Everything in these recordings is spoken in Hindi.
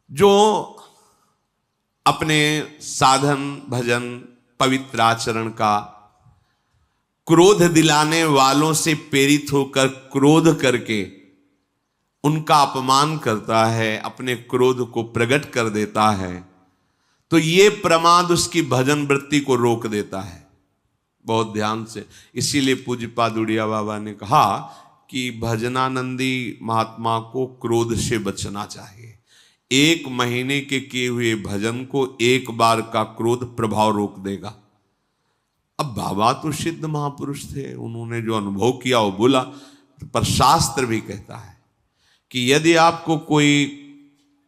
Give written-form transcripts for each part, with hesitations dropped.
जो अपने साधन भजन पवित्र आचरण का क्रोध दिलाने वालों से प्रेरित होकर क्रोध करके उनका अपमान करता है, अपने क्रोध को प्रकट कर देता है, तो ये प्रमाद उसकी भजन वृत्ति को रोक देता है। बहुत ध्यान से, इसीलिए पूज्यपाद उड़िया बाबा ने कहा कि भजनानंदी महात्मा को क्रोध से बचना चाहिए। 1 महीने के किए हुए भजन को एक बार का क्रोध प्रभाव रोक देगा। अब बाबा तो सिद्ध महापुरुष थे, उन्होंने जो अनुभव किया वो बोला, पर शास्त्र भी कहता है कि यदि आपको कोई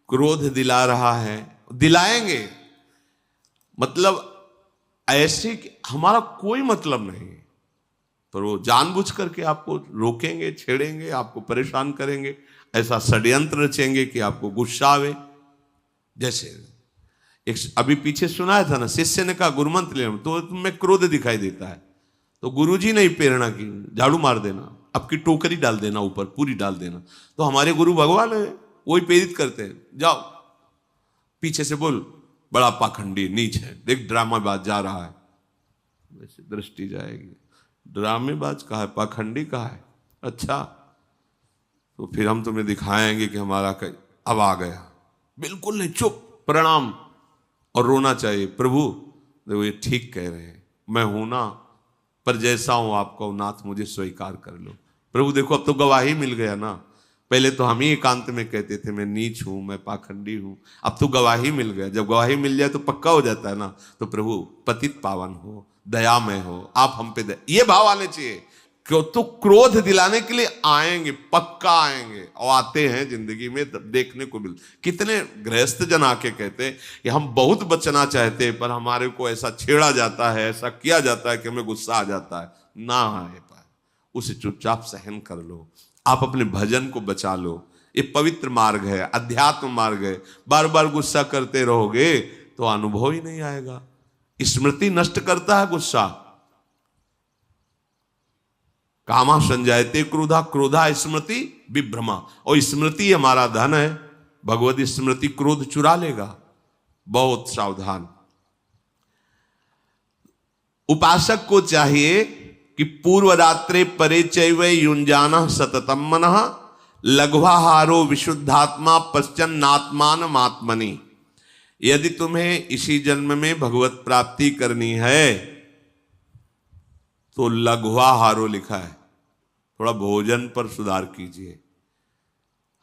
क्रोध दिला रहा है, दिलाएंगे, मतलब ऐसे कि हमारा कोई मतलब नहीं, पर वो जानबूझ करके आपको रोकेंगे, छेड़ेंगे, आपको परेशान करेंगे, ऐसा षड्यंत्र रचेंगे कि आपको गुस्सा आवे। जैसे एक अभी पीछे सुनाया था ना, शिष्य ने कहा गुरुमंत्र ले, तो तुम्हें क्रोध दिखाई देता है, तो गुरुजी ने ही प्रेरणा की, झाड़ू मार देना, आपकी टोकरी डाल देना, ऊपर पूरी डाल देना। तो हमारे गुरु भगवान है, वही प्रेरित करते हैं, जाओ पीछे से बोल, बड़ा पाखंडी नीच है, देख ड्रामाबाज जा रहा है, वैसे दृष्टि जाएगी, ड्रामेबाज कहा है, पाखंडी कहा है, अच्छा तो फिर हम तुम्हें दिखाएंगे कि हमारा अब आ गया। बिल्कुल नहीं, चुप, प्रणाम, और रोना चाहिए, प्रभु देखो ये ठीक कह रहे हैं, मैं हूं ना, पर जैसा हूं आपको नाथ मुझे स्वीकार कर लो। प्रभु देखो अब तो गवाही मिल गया ना, पहले तो हम ही एकांत में कहते थे मैं नीच हूं, मैं पाखंडी हूं, अब तो गवाही मिल गया। जब गवाही मिल जाए तो पक्का हो जाता है ना, तो प्रभु पतित पावन हो, दयामय हो, आप हम पे ये भाव आने चाहिए। क्यों? तो क्रोध दिलाने के लिए आएंगे, पक्का आएंगे, और आते हैं जिंदगी में, देखने को मिल। कितने गृहस्थ जन आके कहते हैं कि हम बहुत बचना चाहते हैं, पर हमारे को ऐसा छेड़ा जाता है, ऐसा किया जाता है कि हमें गुस्सा आ जाता है। ना आए पाए, उसे चुपचाप सहन कर लो, आप अपने भजन को बचा लो। ये पवित्र मार्ग है, अध्यात्म मार्ग है। बार बार गुस्सा करते रहोगे तो अनुभव ही नहीं आएगा। स्मृति नष्ट करता है गुस्सा। कामा संजायते क्रोधा, क्रोधा स्मृति विभ्रमा, और स्मृति हमारा धन है। भगवत स्मृति क्रोध चुरा लेगा, बहुत सावधान। उपासक को चाहिए कि पूर्व रात्रे परे चैव युंजान सततम मनः लघ्वाहारो विशुद्धात्मा पश्चन्नात्मान आत्मनि। यदि तुम्हें इसी जन्म में भगवत प्राप्ति करनी है तो लघ्वाहारो लिखा है, थोड़ा भोजन पर सुधार कीजिए,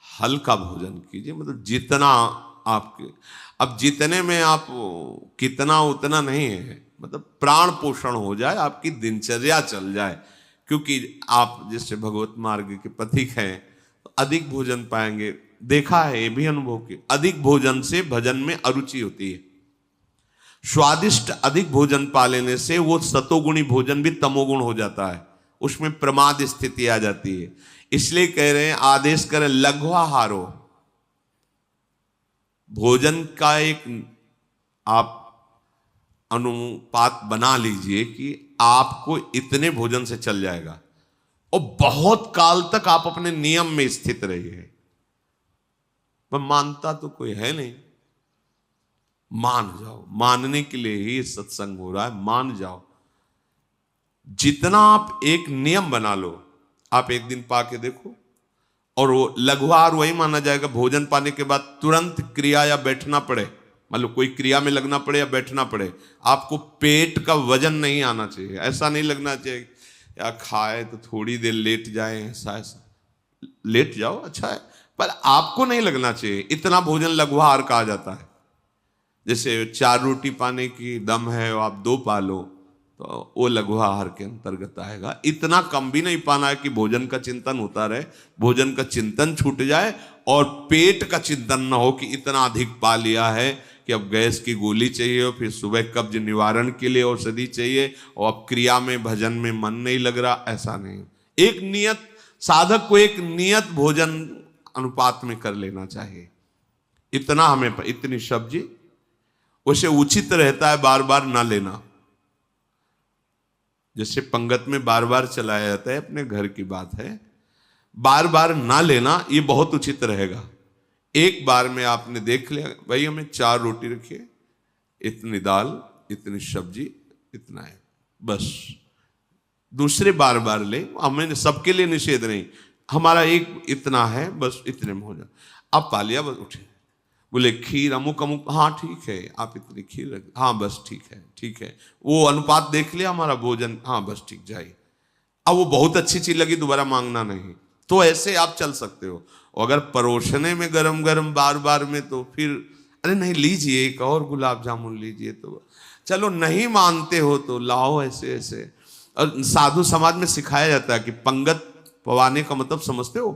हल्का भोजन कीजिए, मतलब जितना आपके, अब जितने में आप कितना उतना नहीं है, मतलब प्राण पोषण हो जाए, आपकी दिनचर्या चल जाए। क्योंकि आप जैसे भगवत मार्ग के पथिक हैं तो अधिक भोजन पाएंगे। देखा है, ये भी अनुभव किया, अधिक भोजन से भजन में अरुचि होती है। स्वादिष्ट अधिक भोजन पा लेने से वो सतोगुणी भोजन भी तमोगुण हो जाता है, उसमें प्रमाद स्थिति आ जाती है। इसलिए कह रहे हैं, आदेश करें लघ्वाहारो, भोजन का एक आप अनुपात बना लीजिए कि आपको इतने भोजन से चल जाएगा, और बहुत काल तक आप अपने नियम में स्थित रहिए। पर मानता तो कोई है नहीं, मान जाओ, मानने के लिए ही सत्संग हो रहा है, मान जाओ। जितना आप एक नियम बना लो, आप एक दिन पा के देखो, और वो लघुआहार वही माना जाएगा भोजन पाने के बाद तुरंत क्रिया या बैठना पड़े, मतलब कोई क्रिया में लगना पड़े या बैठना पड़े, आपको पेट का वजन नहीं आना चाहिए। ऐसा नहीं लगना चाहिए या खाए तो थोड़ी देर लेट जाए, ऐसा लेट जाओ अच्छा है, पर आपको नहीं लगना चाहिए। इतना भोजन लघुआहार कहा जाता है। जैसे 4 रोटी पाने की दम है और आप 2 पा लो तो वो लघुआहार के अंतर्गत आएगा। इतना कम भी नहीं पाना है कि भोजन का चिंतन होता रहे, भोजन का चिंतन छूट जाए, और पेट का चिंतन ना हो कि इतना अधिक पा लिया है कि अब गैस की गोली चाहिए, और फिर सुबह कब्ज निवारण के लिए औषधि चाहिए, और अब क्रिया में भजन में मन नहीं लग रहा। ऐसा नहीं, एक नियत साधक को एक नियत भोजन अनुपात में कर लेना चाहिए। इतना हमें, इतनी सब्जी, उसे उचित रहता है बार बार ना लेना। जैसे पंगत में बार बार चलाया जाता है, अपने घर की बात है, बार बार ना लेना ये बहुत उचित रहेगा। एक बार में आपने देख लिया भाई हमें 4 रोटी रखिए, इतनी दाल, इतनी सब्जी, इतना है, बस। दूसरे बार बार ले, हमें सबके लिए निषेध नहीं, हमारा एक इतना है, बस इतने में हो जाए। अब पा लिया, बस उठे, बोले खीर अमुक अमुक, हाँ ठीक है, आप इतनी खीर रख, हाँ बस ठीक है, ठीक है। वो अनुपात देख लिया हमारा भोजन, हाँ बस ठीक, जाइए। अब वो बहुत अच्छी चीज लगी, दोबारा मांगना नहीं, तो ऐसे आप चल सकते हो। अगर परोसने में गरम गरम बार बार में, तो फिर अरे नहीं लीजिए, एक और गुलाब जामुन लीजिए, तो चलो नहीं मानते हो तो लाओ, ऐसे ऐसे। और साधु समाज में सिखाया जाता है कि पंगत पवाने का मतलब समझते हो?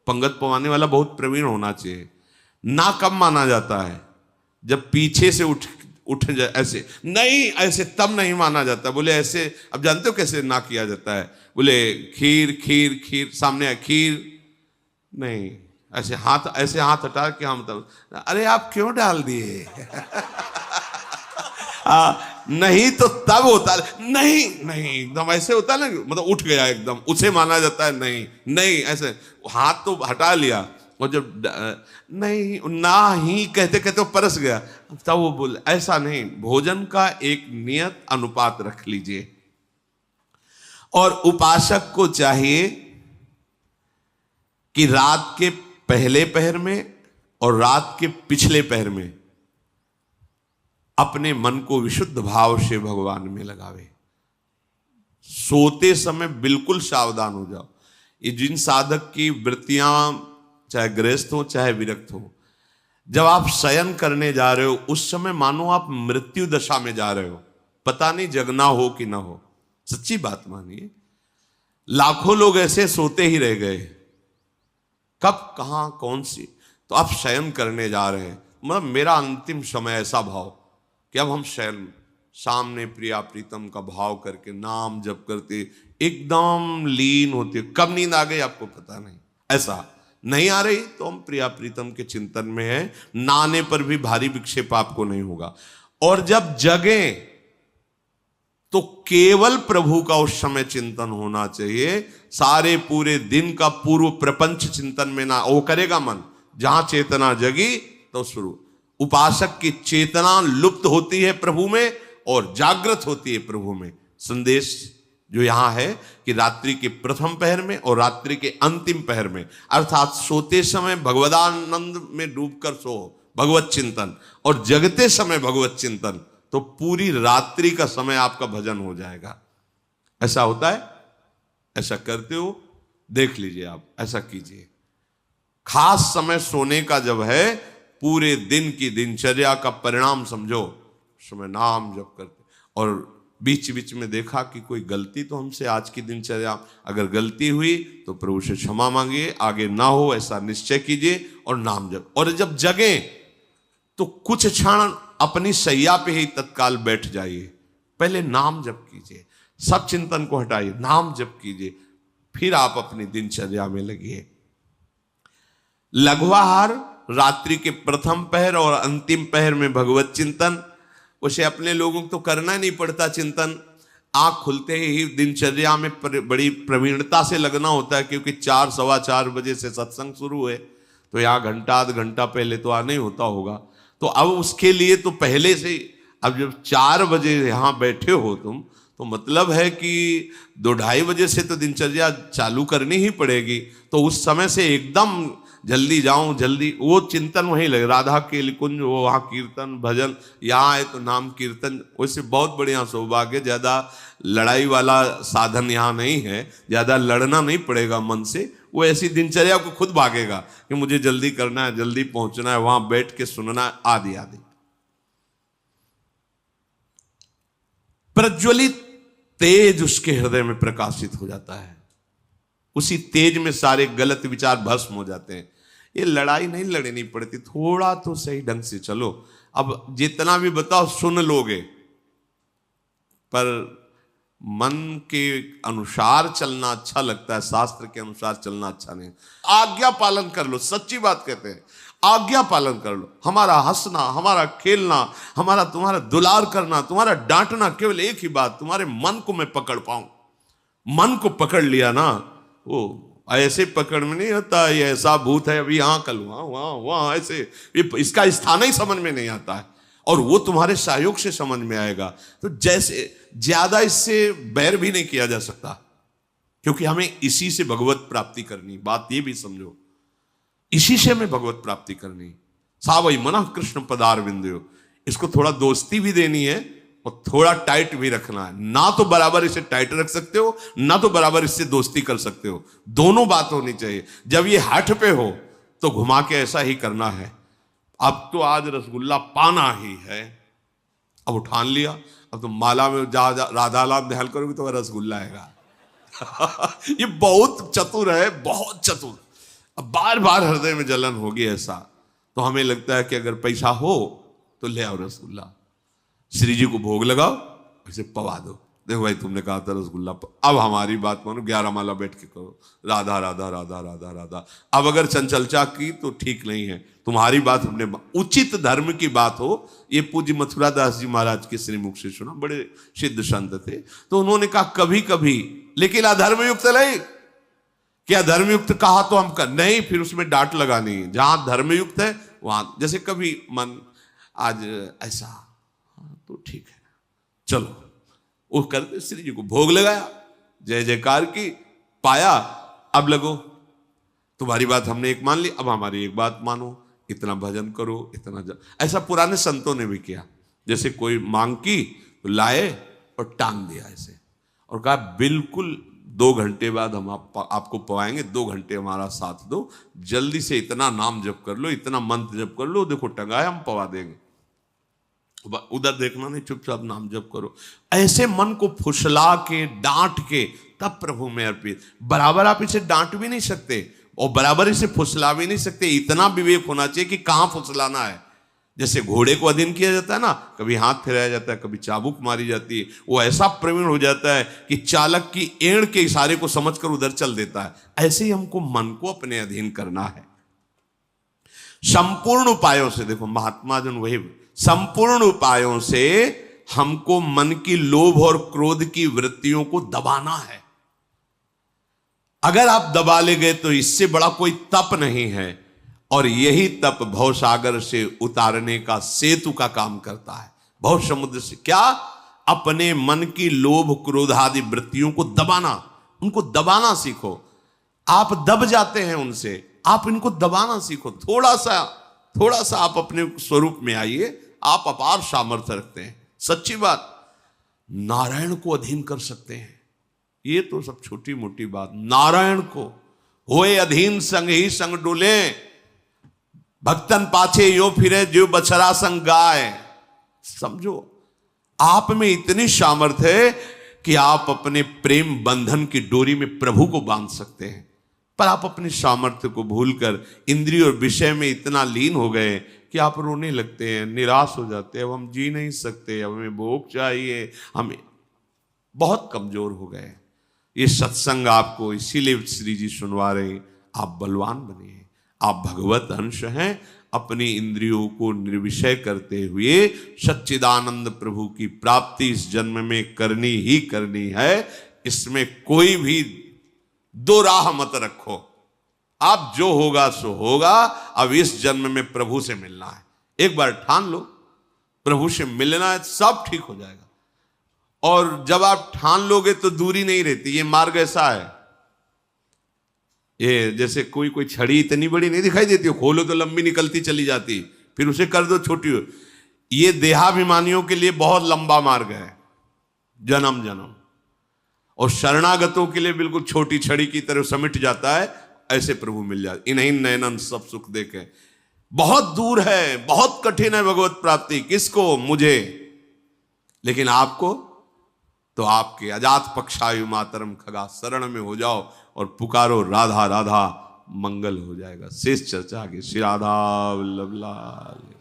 पंगत पवाने वाला बहुत प्रवीण होना चाहिए। ना कब माना जाता है? जब पीछे से उठ जाए, ऐसे नहीं, ऐसे तब नहीं माना जाता। बोले ऐसे, अब जानते हो कैसे ना किया जाता है? बोले खीर खीर खीर, सामने है खीर, नहीं, ऐसे हाथ हटा के हम तब, अरे आप क्यों डाल दिए? नहीं तो तब होता, नहीं नहीं, एकदम ऐसे होता है ना, मतलब उठ गया एकदम, उसे माना जाता है। नहीं नहीं, ऐसे हाथ तो हटा लिया, और जब नहीं ना ही कहते कहते वो परस गया, तब वो बोले ऐसा नहीं। भोजन का एक नियत अनुपात रख लीजिए। और उपासक को चाहिए कि रात के पहले पहर में और रात के पिछले पहर में अपने मन को विशुद्ध भाव से भगवान में लगावे। सोते समय बिल्कुल सावधान हो जाओ। ये जिन साधक की वृत्तियां चाहे गृहस्थ हो चाहे विरक्त हो, जब आप शयन करने जा रहे हो उस समय मानो आप मृत्यु दशा में जा रहे हो, पता नहीं जगना हो कि ना हो। सच्ची बात मानिए, लाखों लोग ऐसे सोते ही रह गए, कब कहां कौन सी। तो आप शयन करने जा रहे हैं, मतलब मेरा अंतिम समय ऐसा भाव कि अब हम शयन, सामने प्रिया प्रीतम का भाव करके नाम जप करते एकदम लीन होते। कब नींद आ गई आपको पता नहीं, ऐसा नहीं आ रही तो हम प्रिया प्रीतम के चिंतन में है, नाने पर भी भारी विक्षेप आपको नहीं होगा। और जब जगे तो केवल प्रभु का उस समय चिंतन होना चाहिए। सारे पूरे दिन का पूर्व प्रपंच चिंतन में ना, वो करेगा मन, जहां चेतना जगी तो शुरू। उपासक की चेतना लुप्त होती है प्रभु में और जागृत होती है प्रभु में। संदेश जो यहां है कि रात्रि के प्रथम पहर में और रात्रि के अंतिम पहर में, अर्थात सोते समय भगवदानंद में डूबकर सो, भगवत चिंतन, और जगते समय भगवत चिंतन, तो पूरी रात्रि का समय आपका भजन हो जाएगा। ऐसा होता है? ऐसा करते हो? देख लीजिए, आप ऐसा कीजिए। खास समय सोने का जब है, पूरे दिन की दिनचर्या का परिणाम समझो, समय नाम जप करते, और बीच बीच में देखा कि कोई गलती तो हमसे आज की दिनचर्या, अगर गलती हुई तो प्रभु से क्षमा मांगिए, आगे ना हो ऐसा निश्चय कीजिए और नाम जप। और जब जगे तो कुछ क्षण अपनी सैया पे ही तत्काल बैठ जाइए, पहले नाम जप कीजिए, सब चिंतन को हटाइए, नाम जप कीजिए, फिर आप अपनी दिनचर्या में लगिए। लघुआहार रात्रि के प्रथम पहर और अंतिम पहर में भगवत चिंतन, उसे अपने लोगों को तो करना नहीं पड़ता चिंतन, आंख खुलते ही दिनचर्या में बड़ी प्रवीणता से लगना होता है, क्योंकि 4 सवा 4 बजे से सत्संग शुरू है, तो यहाँ घंटा आध घंटा पहले तो आना ही होता होगा। तो अब उसके लिए तो पहले से, अब जब 4 बजे यहाँ बैठे हो तुम, तो मतलब है कि 2-2:30 बजे से तो दिनचर्या चालू करनी ही पड़ेगी। तो उस समय से एकदम जल्दी जाऊं, जल्दी, वो चिंतन वहीं लगे, राधा के कुंज, वो वहाँ कीर्तन भजन, यहाँ है तो नाम कीर्तन। वैसे बहुत बढ़िया सौभाग्य, ज़्यादा लड़ाई वाला साधन यहाँ नहीं है, ज़्यादा लड़ना नहीं पड़ेगा मन से, वो ऐसी दिनचर्या को खुद भागेगा कि मुझे जल्दी करना है, जल्दी पहुंचना है, वहां बैठ के सुनना है, आदि आदि। प्रज्वलित तेज उसके हृदय में प्रकाशित हो जाता है, उसी तेज में सारे गलत विचार भस्म हो जाते हैं। ये लड़ाई नहीं लड़नी पड़ती, थोड़ा तो सही ढंग से चलो। अब जितना भी बताओ सुन लोगे, पर मन के अनुसार चलना अच्छा लगता है, शास्त्र के अनुसार चलना अच्छा नहीं। आज्ञा पालन कर लो, सच्ची बात कहते हैं, आज्ञा पालन कर लो। हमारा हंसना, हमारा खेलना, हमारा तुम्हारा दुलार करना, तुम्हारा डांटना, केवल एक ही बात, तुम्हारे मन को मैं पकड़ पाऊं। मन को पकड़ लिया ना, वो ऐसे पकड़ में नहीं आता, ये ऐसा भूत है, अभी यहाँ कल वहां वहां वहां, ऐसे इसका स्थान ही समझ में नहीं आता है, और वो तुम्हारे सहयोग से समझ में आएगा। तो जैसे ज्यादा इससे बैर भी नहीं किया जा सकता, क्योंकि हमें इसी से भगवत प्राप्ति करनी। बात ये भी समझो, इसी से हमें भगवत प्राप्ति करनी। सावई मना कृष्ण पदार बिंदु, इसको थोड़ा दोस्ती भी देनी है और थोड़ा टाइट भी रखना है। ना तो बराबर इसे टाइट रख सकते हो, ना तो बराबर इससे दोस्ती कर सकते हो, दोनों बात होनी चाहिए। जब ये हठ पे हो तो घुमा के ऐसा ही करना है, अब तो आज रसगुल्ला पाना ही है, अब उठान लिया, अब तो माला में जा राधा लाभ ध्यान करोगे तो रसगुल्ला आएगा। ये बहुत चतुर है, बहुत चतुर। अब बार बार हृदय में जलन होगी ऐसा, तो हमें लगता है कि अगर पैसा हो तो ले आओ रसगुल्ला, श्री जी को भोग लगाओ, ऐसे पवा दो, देखो भाई तुमने कहा था रसगुल्ला। अब हमारी बात मानो, 11 माला बैठ के करो, राधा राधा राधा राधा राधा। अब अगर चंचलचा की तो ठीक नहीं है, तुम्हारी बात हमने, उचित धर्म की बात हो। ये पूज्य मथुरा दास जी महाराज के श्रीमुख से सुना, बड़े सिद्ध संत थे, तो उन्होंने कहा कभी कभी, लेकिन अधर्मयुक्त नहीं। क्या धर्मयुक्त कहा तो हम कर नहीं, फिर उसमें डांट लगानी। जहां धर्मयुक्त है वहां, जैसे कभी मन आज ऐसा, तो ठीक है चलो, वो करते श्री जी को भोग लगाया, जय जयकार की, पाया। अब लगो तुम्हारी बात हमने एक मान ली, अब हमारी एक बात मानो, इतना भजन करो, इतना ऐसा पुराने संतों ने भी किया। जैसे कोई मांग की तो लाए और टांग दिया ऐसे, और कहा बिल्कुल 2 घंटे बाद हम आपको पवाएंगे, 2 घंटे हमारा साथ दो, जल्दी से इतना नाम जप कर लो, इतना मंत्र जप कर लो, देखो टंगाए हम पवा देंगे, उधर देखना नहीं, चुपचाप नाम जप करो। ऐसे मन को फुसला के डांट के तब प्रभु में अर्पित। बराबर आप इसे डांट भी नहीं सकते और बराबर इसे फुसला भी नहीं सकते, इतना विवेक होना चाहिए कि कहां फुसलाना है। जैसे घोड़े को अधीन किया जाता है ना, कभी हाथ फिराया जाता है, कभी चाबुक मारी जाती है, वो ऐसा प्रवीण हो जाता है कि चालक की एड़ के इशारे को समझकर उधर चल देता है। ऐसे ही हमको मन को अपने अधीन करना है संपूर्ण उपायों से। देखो महात्मा जन वही, संपूर्ण उपायों से हमको मन की लोभ और क्रोध की वृत्तियों को दबाना है। अगर आप दबा ले गए तो इससे बड़ा कोई तप नहीं है, और यही तप भवसागर से उतारने का सेतु का काम करता है। भव समुद्र से क्या, अपने मन की लोभ क्रोध आदि वृत्तियों को दबाना, उनको दबाना सीखो। आप दब जाते हैं उनसे, आप इनको दबाना सीखो। थोड़ा सा आप अपने स्वरूप में आइए, आप अपार सामर्थ्य रखते हैं। सच्ची बात, नारायण को अधीन कर सकते हैं। ये तो सब छोटी मोटी बात, नारायण को होए अधीन संग ही संग डोले, भक्तन पाछे यो फिरे जो बछड़ा संग गाय। समझो आप में इतनी सामर्थ्य है कि आप अपने प्रेम बंधन की डोरी में प्रभु को बांध सकते हैं, पर आप अपनी सामर्थ्य को भूलकर इंद्रिय और विषय में इतना लीन हो गए कि आप रोने लगते हैं, निराश हो जाते हैं। अब हम जी नहीं सकते, अब हमें भोग चाहिए, हमें बहुत कमजोर हो गए। ये सत्संग आपको इसीलिए श्री जी सुनवा रहे, आप बलवान बने, आप भगवत अंश हैं। अपनी इंद्रियों को निर्विषय करते हुए सच्चिदानंद प्रभु की प्राप्ति इस जन्म में करनी ही करनी है। इसमें कोई भी दो राह मत रखो। आप जो होगा सो होगा। अब इस जन्म में प्रभु से मिलना है, एक बार ठान लो, प्रभु से मिलना है, सब ठीक हो जाएगा। और जब आप ठान लोगे तो दूरी नहीं रहती। ये मार्ग ऐसा है, ये जैसे कोई छड़ी इतनी बड़ी नहीं दिखाई देती हो, खोलो तो लंबी निकलती चली जाती, फिर उसे कर दो छोटी हो। ये देहाभिमानियों के लिए बहुत लंबा मार्ग है, जन्म जन्म, और शरणागतों के लिए बिल्कुल छोटी छड़ी की तरह समिट जाता है। ऐसे प्रभु मिल जाए, इन्हीं नयनन सब सुख देखे। बहुत दूर है, बहुत कठिन है भगवत प्राप्ति। किसको? मुझे। लेकिन आपको तो आपके अजात पक्षायु मातरम खगा शरण में हो जाओ और पुकारो राधा राधा, मंगल हो जाएगा। शेष चर्चा आगे। श्री राधा वल्लभ लाल।